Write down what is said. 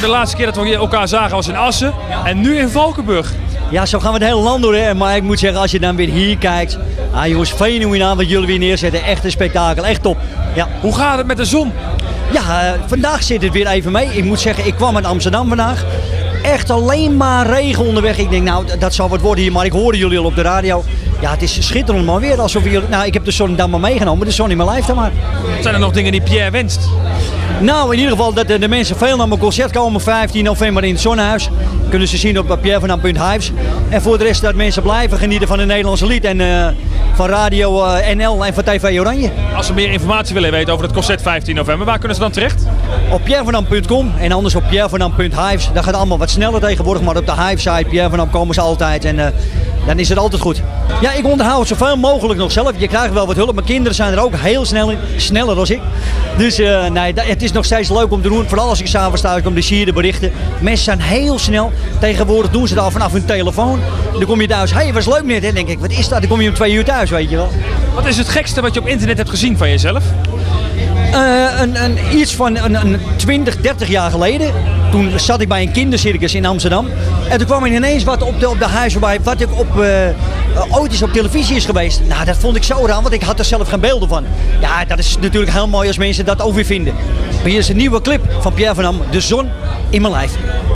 De laatste keer dat we elkaar zagen was in Assen en nu in Valkenburg. Ja, zo gaan we het hele land door. Hè. Maar ik moet zeggen, als je dan weer hier kijkt. Jongens, fenomenaal wat jullie weer neerzetten. Echt een spektakel, echt top. Ja. Hoe gaat het met de zon? Ja, vandaag zit het weer even mee. Ik moet zeggen, ik kwam uit Amsterdam vandaag. Echt alleen maar regen onderweg. Ik denk, nou, dat zal wat worden hier. Maar ik hoorde jullie al op de radio. Ja, het is schitterend maar weer. Alsof jullie... Nou, ik heb de zon dan maar meegenomen. De zon in mijn lijf dan maar. Zijn er nog dingen die Pierre wenst? Nou, in ieder geval dat de mensen veel naar mijn concert komen. 15 november in het Zonnehuis. Kunnen ze zien op pierrevanam.hives. En voor de rest dat mensen blijven genieten van het Nederlandse lied. En van Radio NL en van TV Oranje. Als ze meer informatie willen weten over het concert 15 november, waar kunnen ze dan terecht? Op pierrevanam.com en anders op pierrevanam.hives. Dat gaat allemaal wat sneller tegenwoordig. Maar op de Hive-site Pierre Van Am komen ze altijd. En dan is het altijd goed. Ja, ik onderhoud het zoveel mogelijk nog zelf. Je krijgt wel wat hulp. Mijn kinderen zijn er ook heel snel in. Sneller dan ik. Dus nee, het is nog steeds leuk om te doen. Vooral als ik s'avonds thuis kom, dan zie je de berichten. Mensen zijn heel snel. Tegenwoordig doen ze dat al vanaf hun telefoon. Dan kom je thuis. Hé, was leuk net. Dan denk ik, wat is dat? Dan kom je om 2 uur thuis, weet je wel. Wat is het gekste wat je op internet hebt gezien van jezelf? Iets van een 20, 30 jaar geleden. Toen zat ik bij een kindercircus in Amsterdam. En toen kwam er ineens wat op de huis voorbij. Wat ik ooit eens op televisie is geweest. Nou, dat vond ik zo raar, want ik had er zelf geen beelden van. Ja, dat is natuurlijk heel mooi als mensen dat ook weer vinden. Maar hier is een nieuwe clip van Pierre Van Am. De zon in mijn lijf.